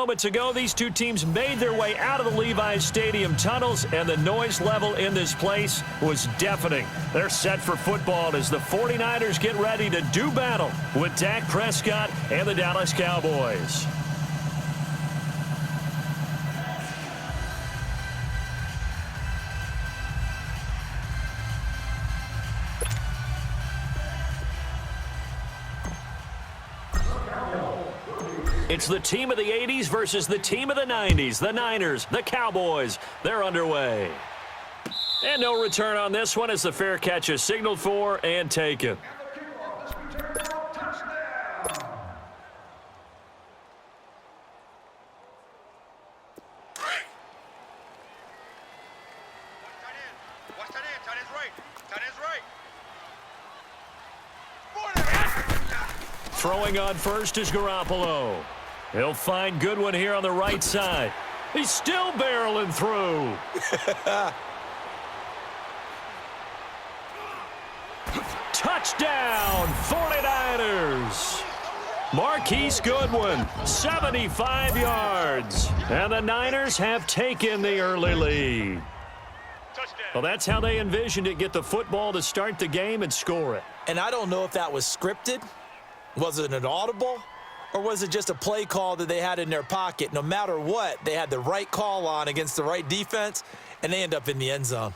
moments ago, these two teams made their way out of the Levi's Stadium tunnels, and the noise level in this place was deafening. They're set for football as the 49ers get ready to do battle with Dak Prescott and the Dallas Cowboys. It's the team of the 80s versus the team of the 90s. The Niners, the Cowboys, they're underway. And no return on this one as the fair catch is signaled for and taken. Throwing on first is Garoppolo. He'll find Goodwin here on the right side. He's still barreling through. Touchdown, 49ers. Marquise Goodwin, 75 yards. And the Niners have taken the early lead. Well, that's how they envisioned it. Get the football to start the game and score it. And I don't know if that was scripted. Was it an audible? Or was it just a play call that they had in their pocket? No matter what, they had the right call on against the right defense, and they end up in the end zone.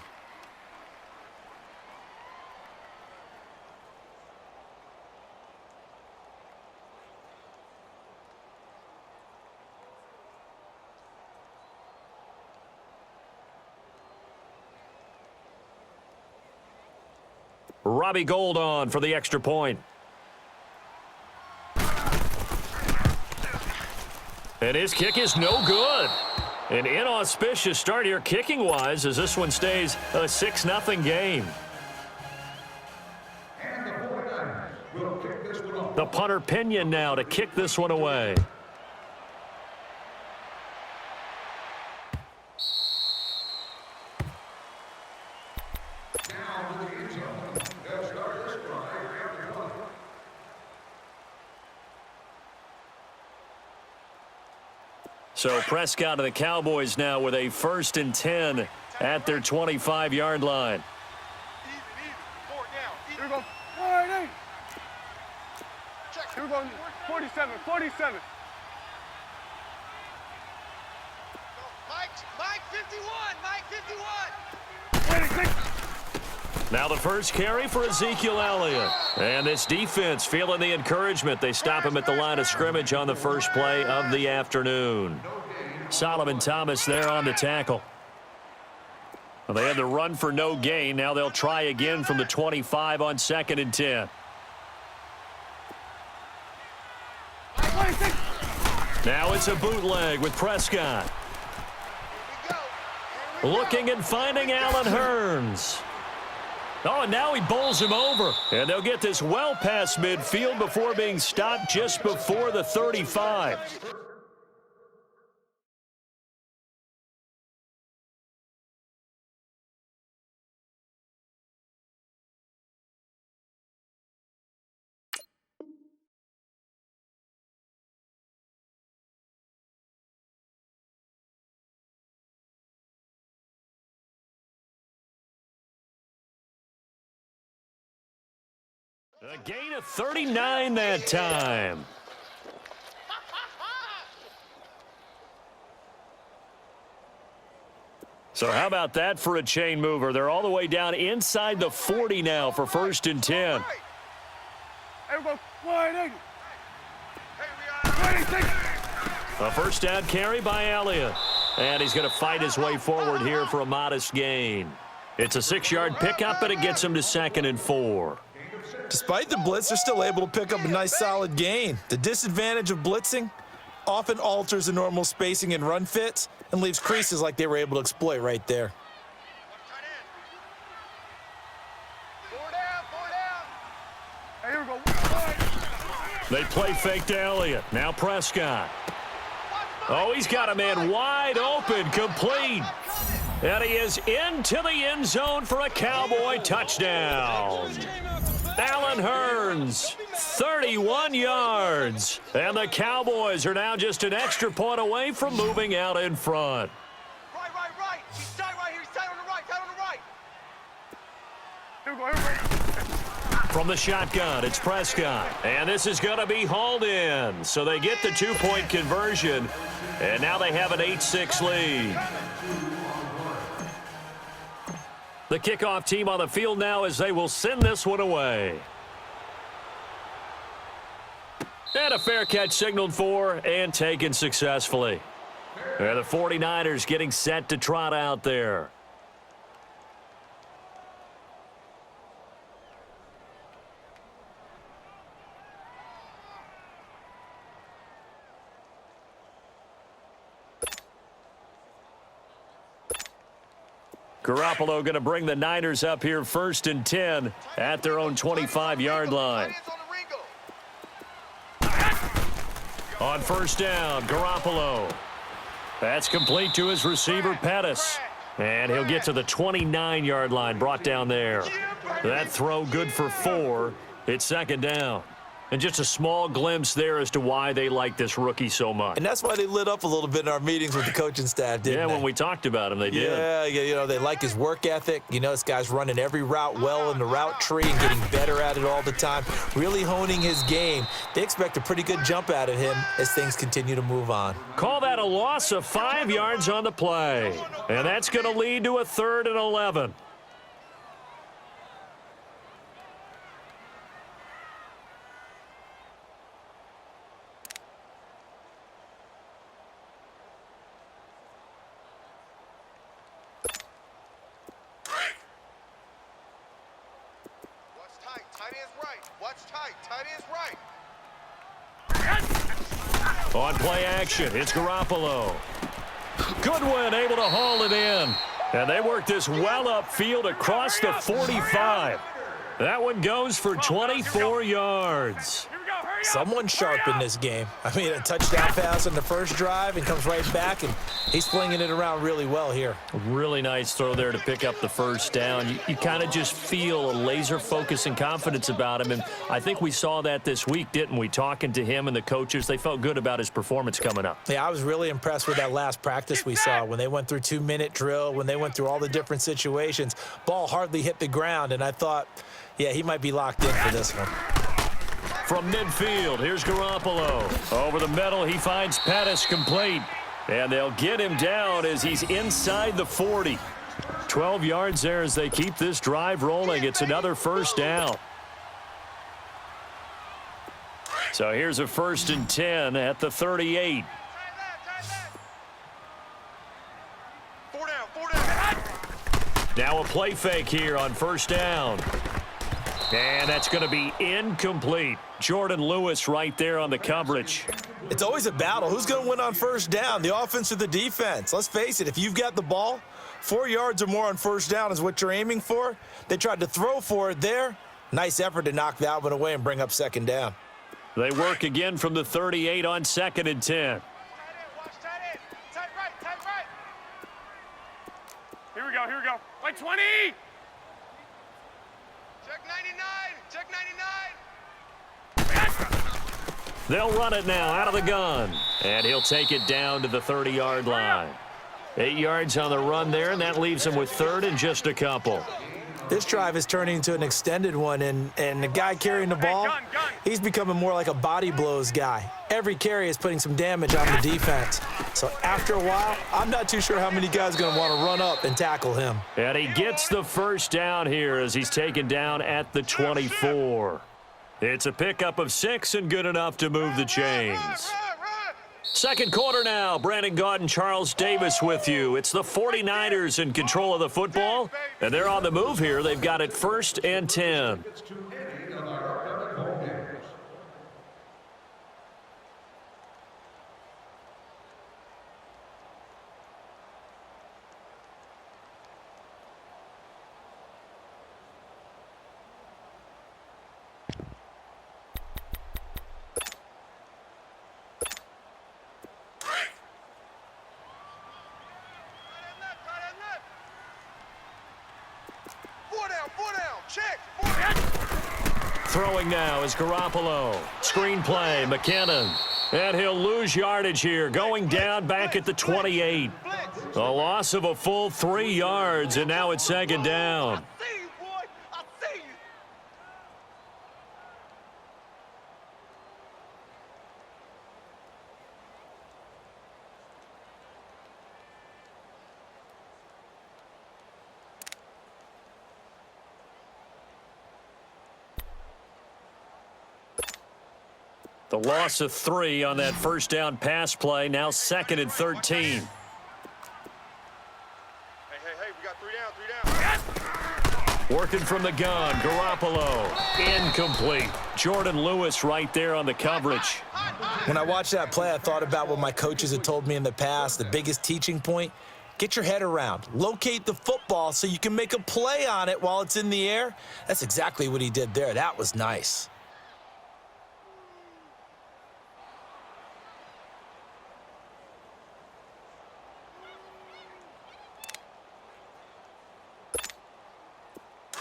Robbie Gould on for the extra point. And his kick is no good. An inauspicious start here kicking-wise as this one stays a 6-0 game. The punter Pinion now to kick this one away. So Prescott and the Cowboys now with a 1st and 10 at their 25-yard line. Here we go. All right, here we go. 47. Mike 51. Now the first carry for Ezekiel Elliott. And this defense feeling the encouragement. They stop him at the line of scrimmage on the first play of the afternoon. Solomon Thomas there on the tackle. Well, they had the run for no gain. Now they'll try again from the 25 on 2nd and 10. Now it's a bootleg with Prescott. Looking and finding Allen Hurns. Oh, and now he bowls him over. And they'll get this well past midfield before being stopped just before the 35. A gain of 39 that time. So how about that for a chain mover? They're all the way down inside the 40 now for 1st and 10. A first down carry by Elliott. And he's going to fight his way forward here for a modest gain. It's a 6-yard pickup, but it gets him to 2nd and 4. Despite the blitz, they're still able to pick up a nice solid gain. The disadvantage of blitzing often alters the normal spacing and run fits and leaves creases like they were able to exploit right there. They play fake to Elliott. Now Prescott. Oh, he's got a man wide open, complete. And he is into the end zone for a Cowboy touchdown. Allen Hurns, 31 yards. And the Cowboys are now just an extra point away from moving out in front. Right. He's tight right here. He's tight on the right. Tight on the right. Here we go. From the shotgun, it's Prescott. And this is going to be hauled in. So they get the two-point conversion. And now they have an 8-6 lead. The kickoff team on the field now as they will send this one away. And a fair catch signaled for and taken successfully. And the 49ers getting set to trot out there. Garoppolo going to bring the Niners up here 1st and 10 at their own 25-yard line. On 1st down, Garoppolo. That's complete to his receiver, Pettis. And he'll get to the 29-yard line, brought down there. That throw good for 4. It's 2nd down. And just a small glimpse there as to why they like this rookie so much. And that's why they lit up a little bit in our meetings with the coaching staff, didn't they? Yeah, when we talked about him, they did. Yeah, they like his work ethic. This guy's running every route well in the route tree and getting better at it all the time, really honing his game. They expect a pretty good jump out of him as things continue to move on. Call that a loss of 5 yards on the play. And that's going to lead to a 3rd and 11. On play action, it's Garoppolo. Goodwin able to haul it in. And they work this well upfield across the 45. That one goes for 24 yards. Someone sharp in this game. I mean, a touchdown pass on the first drive and comes right back, and he's flinging it around really well here. Really nice throw there to pick up the 1st down. You kind of just feel a laser focus and confidence about him, and I think we saw that this week, didn't we? Talking to him and the coaches, they felt good about his performance coming up. Yeah, I was really impressed with that last practice we saw when they went through 2-minute drill, when they went through all the different situations. Ball hardly hit the ground, and I thought, yeah, he might be locked in for this one. From midfield, here's Garoppolo. Over the middle, he finds Pettis complete. And they'll get him down as he's inside the 40. 12 yards there as they keep this drive rolling. It's another 1st down. So here's a 1st and 10 at the 38. 4 down. Now a play fake here on 1st down. And that's going to be incomplete. Jordan Lewis right there on the coverage. It's always a battle. Who's going to win on 1st down, the offense or the defense? Let's face it, if you've got the ball, 4 yards or more on 1st down is what you're aiming for. They tried to throw for it there. Nice effort to knock that one away and bring up 2nd down. They work again from the 38 on 2nd and 10. Tight right. Here we go. Like 20. Check 99. They'll run it now out of the gun. And he'll take it down to the 30-yard line. 8 yards on the run there, and that leaves him with 3rd and just a couple. This drive is turning into an extended one, and the guy carrying the ball, he's becoming more like a body blows guy. Every carry is putting some damage on the defense. So after a while, I'm not too sure how many guys are going to want to run up and tackle him. And he gets the 1st down here as he's taken down at the 24. It's a pickup of 6 and good enough to move the chains. Second quarter now. Brandon Gaud and Charles Davis with you. It's the 49ers in control of the football, and they're on the move here. They've got it 1st and 10. Throwing now is Garoppolo. Screen play, McKinnon. And he'll lose yardage here, going down back at the 28. A loss of a full 3 yards, and now it's second down. I see you, boy. I see you. The loss of 3 on that first down pass play, now 2nd and 13. Hey, we got 3 down. Working from the gun, Garoppolo, incomplete. Jordan Lewis right there on the coverage. When I watched that play, I thought about what my coaches had told me in the past. The biggest teaching point, get your head around. Locate the football so you can make a play on it while it's in the air. That's exactly what he did there. That was nice.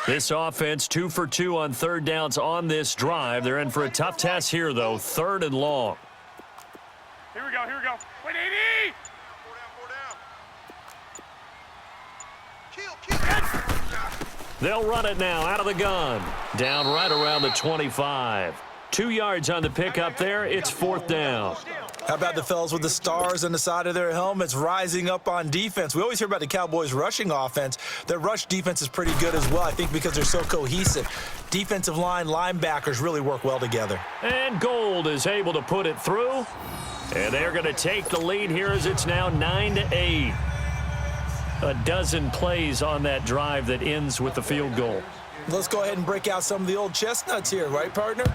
This offense 2 for 2 on third downs on this drive. They're in for a tough test here, though. 3rd and long. Here we go. Wait, 80. 4 down. Kill. They'll run it now out of the gun. Down right around the 25. 2 yards on the pickup there. It's 4th down. How about the fellas with the stars on the side of their helmets rising up on defense? We always hear about the Cowboys' rushing offense. Their rush defense is pretty good as well, I think, because they're so cohesive. Defensive line, linebackers really work well together. And Gold is able to put it through. And they're going to take the lead here as it's now 9-8. A dozen plays on that drive that ends with the field goal. Let's go ahead and break out some of the old chestnuts here, right, partner?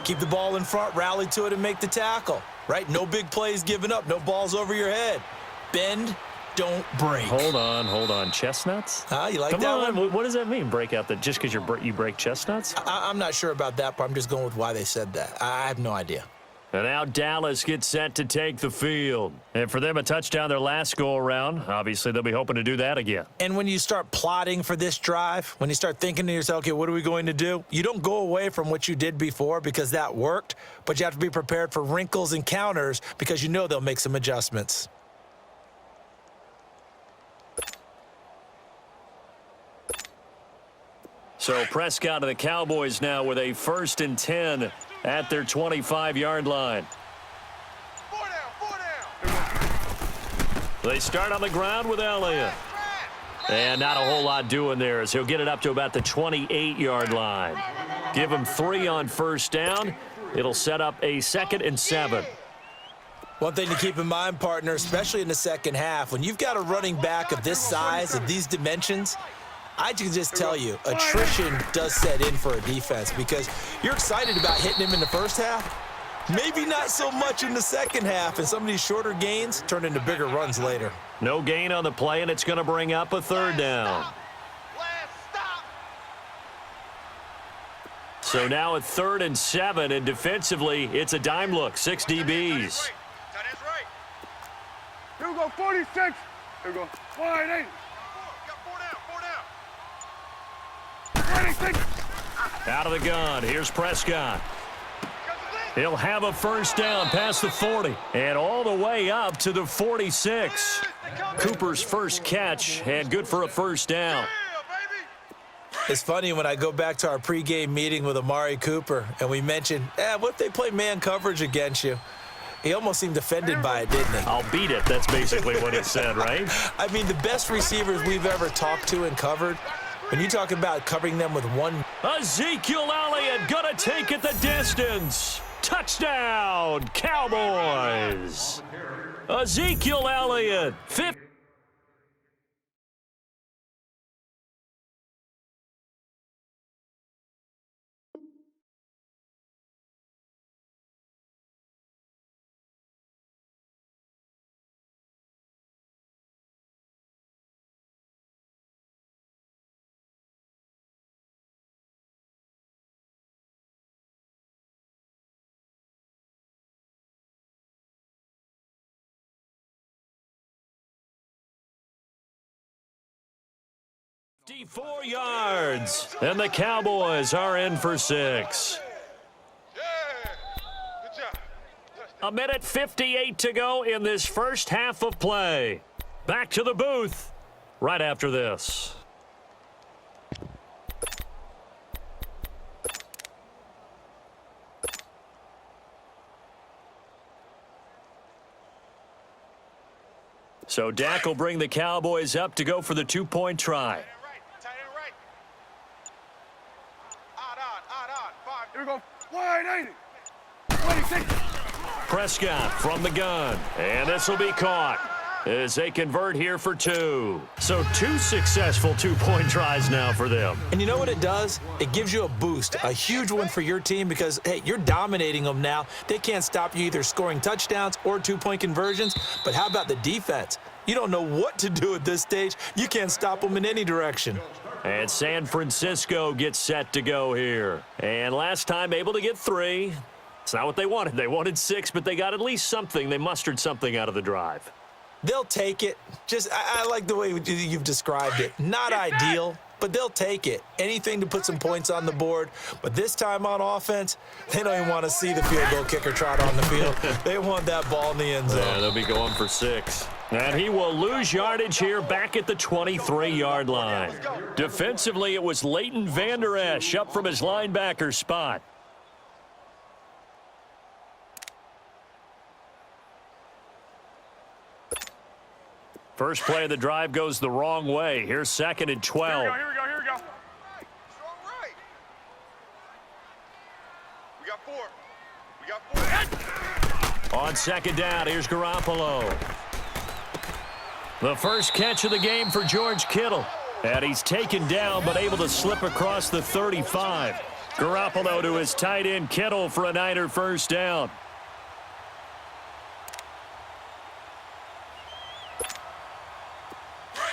Keep the ball in front, rally to it, and make the tackle. Right? No big plays given up. No balls over your head. Bend, don't break. Hold on. Chestnuts? You like Come that on. one? What does that mean, break out? Just because you break chestnuts? I'm not sure about that, but I'm just going with why they said that. I have no idea. And now Dallas gets set to take the field. And for them, a touchdown their last go-around. Obviously, they'll be hoping to do that again. And when you start plotting for this drive, when you start thinking to yourself, okay, what are we going to do? You don't go away from what you did before because that worked, but you have to be prepared for wrinkles and counters because you know they'll make some adjustments. So Prescott of the Cowboys now with a 1st and 10 at their 25-yard line. 4 down. They start on the ground with Elliott. And not a whole lot doing there as he'll get it up to about the 28-yard line. Give him 3 on first down. It'll set up a 2nd and 7. One thing to keep in mind, partner, especially in the second half, when you've got a running back of this size, of these dimensions, I can just tell you, attrition does set in for a defense because you're excited about hitting him in the first half. Maybe not so much in the second half, and some of these shorter gains turn into bigger runs later. No gain on the play, and it's going to bring up a 3rd down. Last stop. So now a 3rd and 7, and defensively, it's a dime look, 6 DBs. Tight end's right. Here we go, 46. Here we go. Wide 8. Got 4 down. 26. Out of the gun, here's Prescott. He'll have a first down past the 40 and all the way up to the 46. Cooper's first catch and good for a first down. It's funny when I go back to our pregame meeting with Amari Cooper and we mentioned, what if they play man coverage against you? He almost seemed offended by it, didn't he? I'll beat it. That's basically what it said, right? I mean, the best receivers we've ever talked to and covered, when you talk about covering them with one. Ezekiel Elliott gonna take it the distance. Touchdown, Cowboys. Ezekiel Elliott, 50. 54 yards, and the Cowboys are in for 6. A minute 58 to go in this first half of play. Back to the booth right after this. So Dak will bring the Cowboys up to go for the two-point try. Here we go. 180. 26. Prescott from the gun, and this will be caught as they convert here for 2. So 2 successful two-point tries now for them. And you know what it does? It gives you a boost, a huge one for your team because, hey, you're dominating them now. They can't stop you either scoring touchdowns or two-point conversions. But how about the defense? You don't know what to do at this stage. You can't stop them in any direction. And San Francisco gets set to go here. And last time able to get 3. It's not what they wanted. They wanted 6, but they got at least something. They mustered something out of the drive. They'll take it. I like the way you've described it. Not ideal, but they'll take it. Anything to put some points on the board. But this time on offense, they don't even want to see the field goal kicker trot on the field. They want that ball in the end zone. Yeah, they'll be going for 6. And he will lose yardage here back at the 23-yard line. Defensively, it was Leighton Vander Esch up from his linebacker spot. First play of the drive goes the wrong way. Here's 2nd and 12. Here we go. Strong right. We got 4. On 2nd down, here's Garoppolo. The first catch of the game for George Kittle. And he's taken down but able to slip across the 35. Garoppolo to his tight end Kittle for a Niner first down.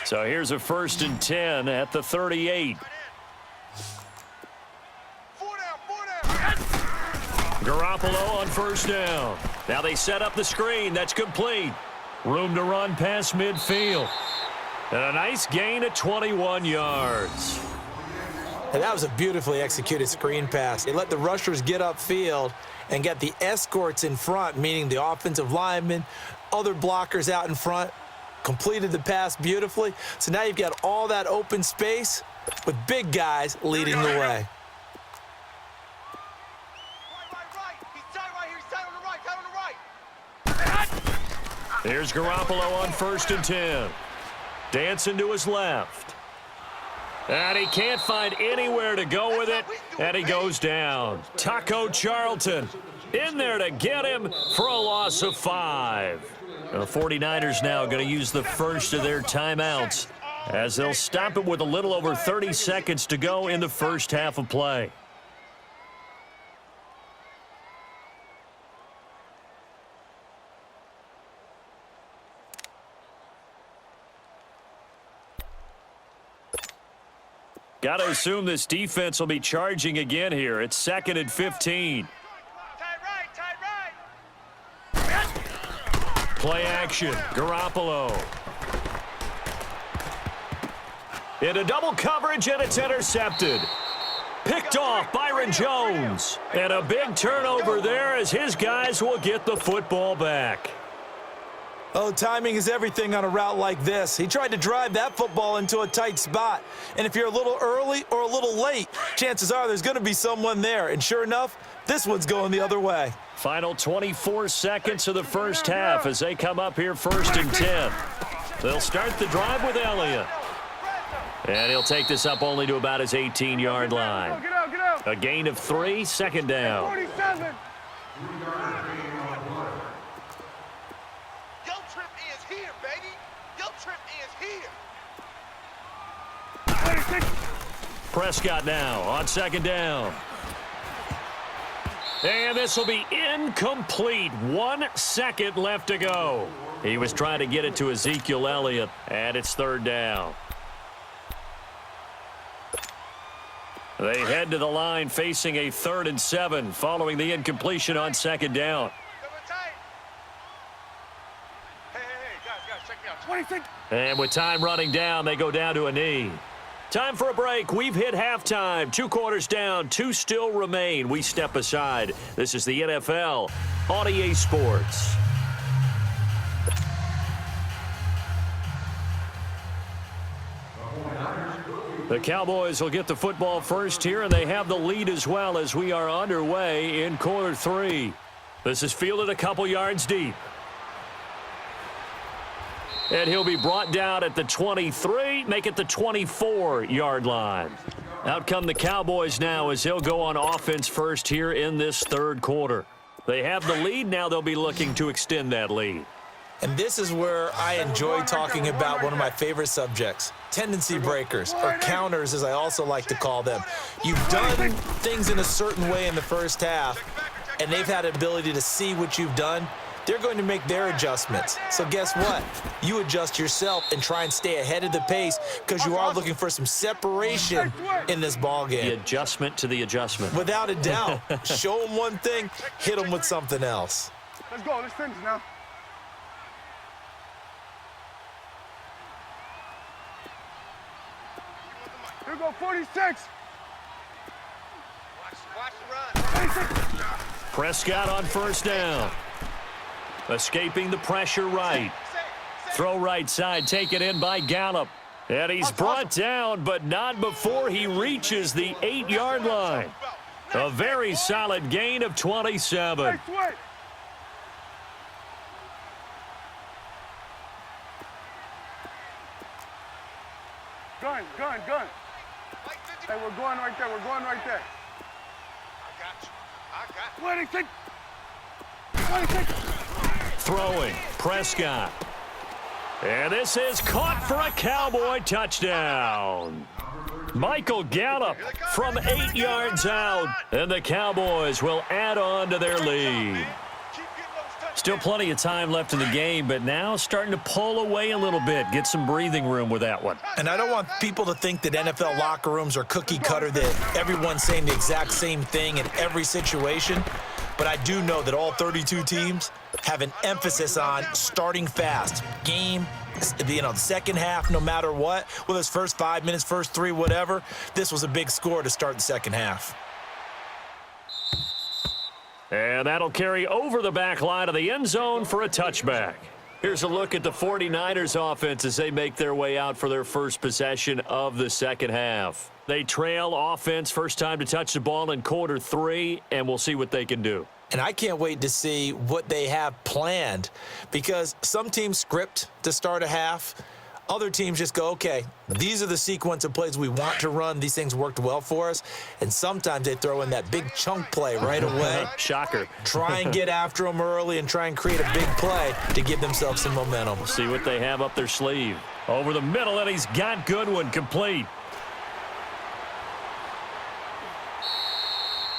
So here's a 1st and 10 at the 38. 4 down. Garoppolo on 1st down. Now they set up the screen. That's complete. Room to run past midfield. And a nice gain of 21 yards. And that was a beautifully executed screen pass. It let the rushers get upfield and get the escorts in front, meaning the offensive linemen, other blockers out in front. Completed the pass beautifully. So now you've got all that open space with big guys leading the way. Right. He's tight right here. He's tight on the right. Here's Garoppolo on 1st and 10. Dancing to his left. And he can't find anywhere to go with it. And he goes down. Taco Charlton in there to get him for a loss of 5. The 49ers now going to use the first of their timeouts as they'll stop it with a little over 30 seconds to go in the first half of play. Got to assume this defense will be charging again here. It's 2nd and 15. Play action. Garoppolo. Into double coverage, and it's intercepted. Picked off Byron Jones. And a big turnover there as his guys will get the football back. Oh, timing is everything on a route like this. He tried to drive that football into a tight spot. And if you're a little early or a little late, chances are there's going to be someone there. And sure enough, this one's going the other way. Final 24 seconds of the first half as they come up here 1st and 10. They'll start the drive with Elliott. And he'll take this up only to about his 18-yard line. Get out. A gain of 3, 2nd down. 47. Yo trip is here, baby. Yo trip is here. 26. Prescott now on 2nd down. And this will be incomplete. 1 second left to go. He was trying to get it to Ezekiel Elliott, and it's 3rd down. They head to the line facing a 3rd and 7 following the incompletion on 2nd down. Hey, guys, check me out. 26. And with time running down, they go down to a knee. Time for a break. We've hit halftime. 2 quarters down, 2 still remain. We step aside. This is the NFL on EA Sports. The Cowboys will get the football first here, and they have the lead as well as we are underway in quarter 3. This is fielded a couple yards deep. And he'll be brought down at the 23, make it the 24-yard line. Out come the Cowboys now as they'll go on offense first here in this third quarter. They have the lead. Now they'll be looking to extend that lead. And this is where I enjoy talking about one of my favorite subjects, tendency breakers, or counters as I also like to call them. You've done things in a certain way in the first half, and they've had an ability to see what you've done. They're going to make their adjustments. So guess what? You adjust yourself and try and stay ahead of the pace because you are looking for some separation in this ball game. The adjustment to the adjustment. Without a doubt. Show them one thing, hit them with something else. Let's go. Let's finish now. Here we go, 46. Watch the run. 46. Prescott on first down. Escaping the pressure right. Throw right side, taken in by Gallup. And he's brought down, but not before he reaches the 8-yard line. A very solid gain of 27. Gun. Hey, we're going right there. I got you. 26. Throwing, Prescott. And this is caught for a Cowboy touchdown. Michael Gallup from 8 yards out. And the Cowboys will add on to their lead. Still plenty of time left in the game, but now starting to pull away a little bit. Get some breathing room with that one. And I don't want people to think that NFL locker rooms are cookie cutter, that everyone's saying the exact same thing in every situation. But I do know that all 32 teams have an emphasis on starting fast. Game, the second half, no matter what, whether it's first 5 minutes, first 3, whatever, this was a big score to start the second half. And that'll carry over the back line of the end zone for a touchback. Here's a look at the 49ers offense as they make their way out for their first possession of the second half. They trail offense first time to touch the ball in quarter 3, and we'll see what they can do. And I can't wait to see what they have planned, because some teams script to start a half. Other teams just go, okay, these are the sequence of plays we want to run. These things worked well for us. And sometimes they throw in that big chunk play right away. Shocker. Try and get after them early and try and create a big play to give themselves some momentum. We'll see what they have up their sleeve. Over the middle, and he's got Goodwin complete.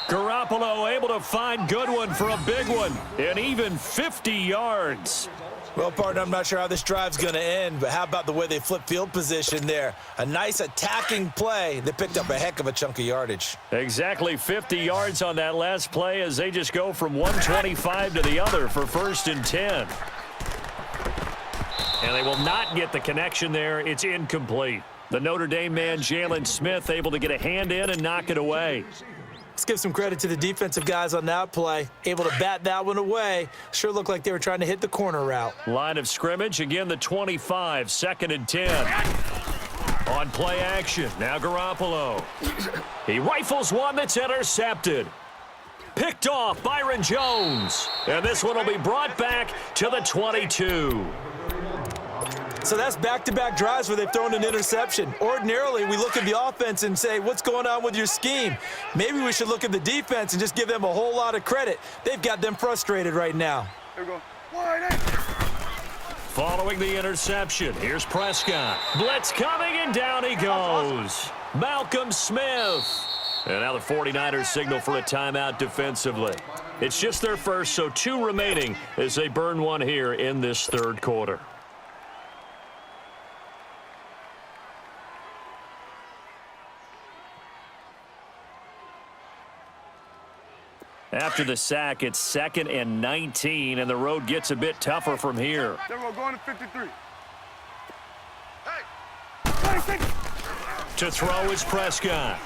Garoppolo able to find Goodwin for a big one, and even 50 yards. Well, partner, I'm not sure how this drive's going to end, but how about the way they flip field position there? A nice attacking play that picked up a heck of a chunk of yardage. Exactly 50 yards on that last play as they just go from 125 to the other for 1st and 10. And they will not get the connection there. It's incomplete. The Notre Dame man, Jalen Smith, able to get a hand in and knock it away. Let's give some credit to the defensive guys on that play. Able to bat that one away. Sure looked like they were trying to hit the corner route. Line of scrimmage, again the 25, 2nd and 10. On play action, now Garoppolo. He rifles one that's intercepted. Picked off Byron Jones. And this one will be brought back to the 22. So that's back-to-back drives where they've thrown an interception. Ordinarily, we look at the offense and say, what's going on with your scheme? Maybe we should look at the defense and just give them a whole lot of credit. They've got them frustrated right now. Here we go. Following the interception, here's Prescott. Blitz coming, and down he goes. Malcolm Smith. And now the 49ers signal for a timeout defensively. It's just their first, so 2 remaining as they burn one here in this third quarter. After the sack, it's 2nd and 19, and the road gets a bit tougher from here. Then we're going to 53. Hey! 26! To throw is Prescott.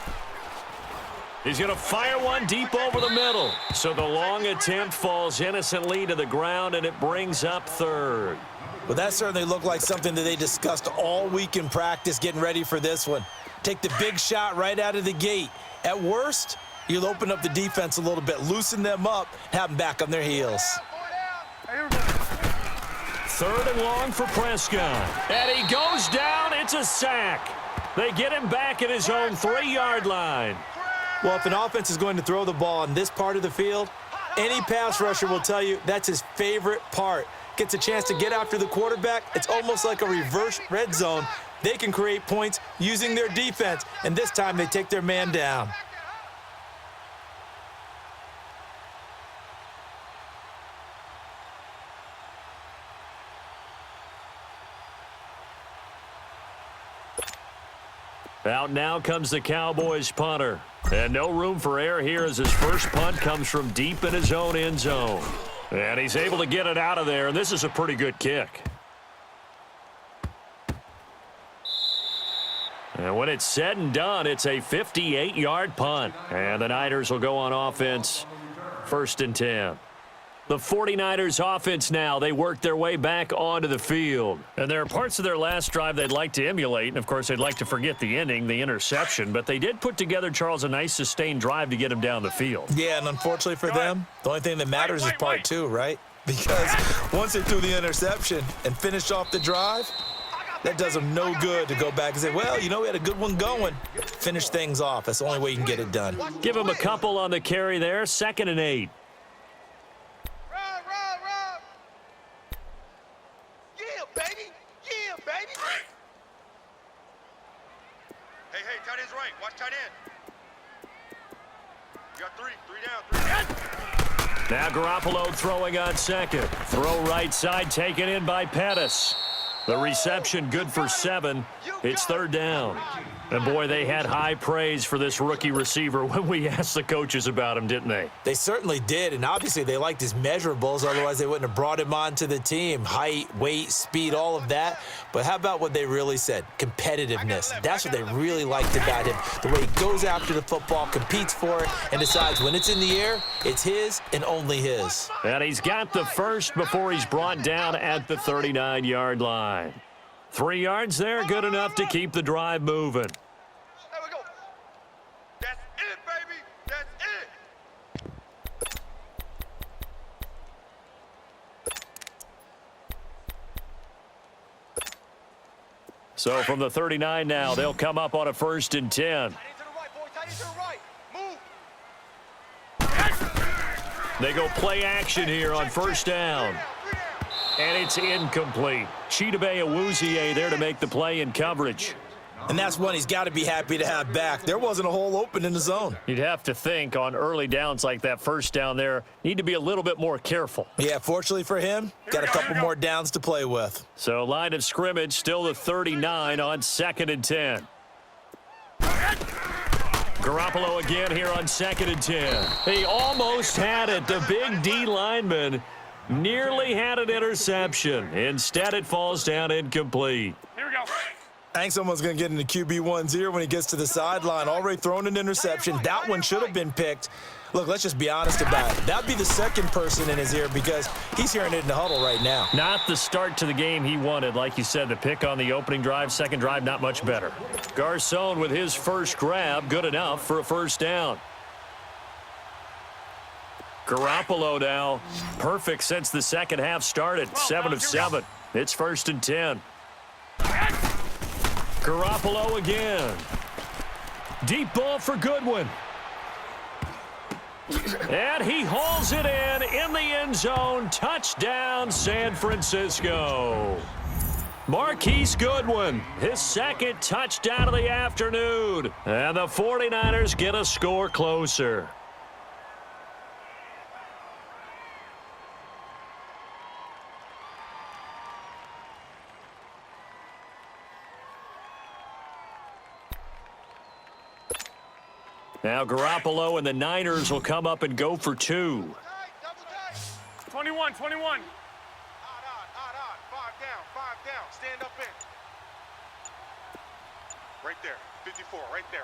He's going to fire one deep over the middle. So the long attempt falls innocently to the ground, and it brings up third. Well, that certainly looked like something that they discussed all week in practice getting ready for this one. Take the big shot right out of the gate. At worst, you'll open up the defense a little bit, loosen them up, have them back on their heels. Third and long for Prescott. And he goes down. It's a sack. They get him back at his own 3-yard line. Well, if an offense is going to throw the ball on this part of the field, any pass rusher will tell you that's his favorite part. Gets a chance to get after the quarterback. It's almost like a reverse red zone. They can create points using their defense, and this time they take their man down. Out now comes the Cowboys punter. And no room for error here as his first punt comes from deep in his own end zone. And he's able to get it out of there, and this is a pretty good kick. And when it's said and done, it's a 58-yard punt. And the Niners will go on offense, 1st and 10. The 49ers offense now, they work their way back onto the field. And there are parts of their last drive they'd like to emulate, and of course they'd like to forget the ending, the interception, but they did put together, Charles, a nice sustained drive to get him down the field. Yeah, and unfortunately for them, the only thing that matters is part 2, right? Because once they threw the interception and finished off the drive, that does them no good to go back and say, well, you know, we had a good one going. Finish things off. That's the only way you can get it done. Give him a couple on the carry there, 2nd and 8. Hey, tight end's right. Watch tight end. You got 3 down. Now Garoppolo throwing on 2nd. Throw right side, taken in by Pettis. The reception good for 7. It's 3rd down. And boy, they had high praise for this rookie receiver when we asked the coaches about him, didn't they? They certainly did, and obviously they liked his measurables, otherwise they wouldn't have brought him onto the team. Height, weight, speed, all of that. But how about what they really said? Competitiveness. That's what they really liked about him. The way he goes after the football, competes for it, and decides when it's in the air, it's his and only his. And he's got the first before he's brought down at the 39-yard line. 3 yards there, good enough to keep the drive moving. There we go. That's it, baby. That's it. So from the 39 now, they'll come up on a 1st and 10. Tight end to the right, boy. Tight end to the right. Move. They go play action here on 1st down. And it's incomplete. Chidobe Awuzie there to make the play in coverage. And that's one he's got to be happy to have back. There wasn't a hole open in the zone. You'd have to think on early downs like that 1st down there, need to be a little bit more careful. Yeah, fortunately for him, got a couple more downs to play with. So line of scrimmage still the 39 on 2nd and 10. Garoppolo again here on 2nd and 10. He almost had it. The big D lineman nearly had an interception. Instead, it falls down incomplete. Here we go. I think someone's going to get into QB1-0 when he gets to the sideline. Already thrown an interception. That one should have been picked. Look, let's just be honest about it. That'd be the second person in his ear because he's hearing it in the huddle right now. Not the start to the game he wanted. Like you said, the pick on the opening drive, second drive, not much better. Garcon with his first grab, good enough for a 1st down. Garoppolo now, perfect since the second half started. 7 of 7. It's 1st and 10. Garoppolo again. Deep ball for Goodwin. And he hauls it in the end zone. Touchdown, San Francisco. Marquise Goodwin, his 2nd touchdown of the afternoon. And the 49ers get a score closer. Now Garoppolo and the Niners will come up and go for 2. 21. Odd. 5 down. Stand up in. Right there. 54, right there.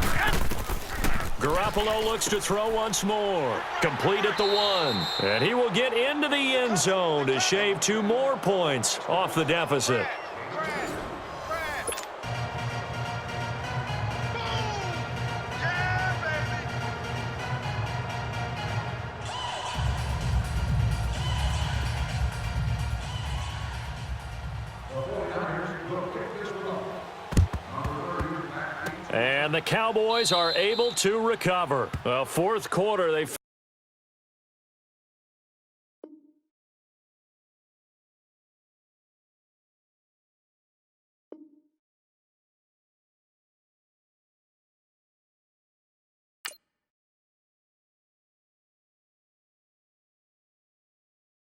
Garoppolo looks to throw once more. Complete at the 1. And he will get into the end zone to shave 2 more points off the deficit. And the Cowboys are able to recover. Fourth quarter, they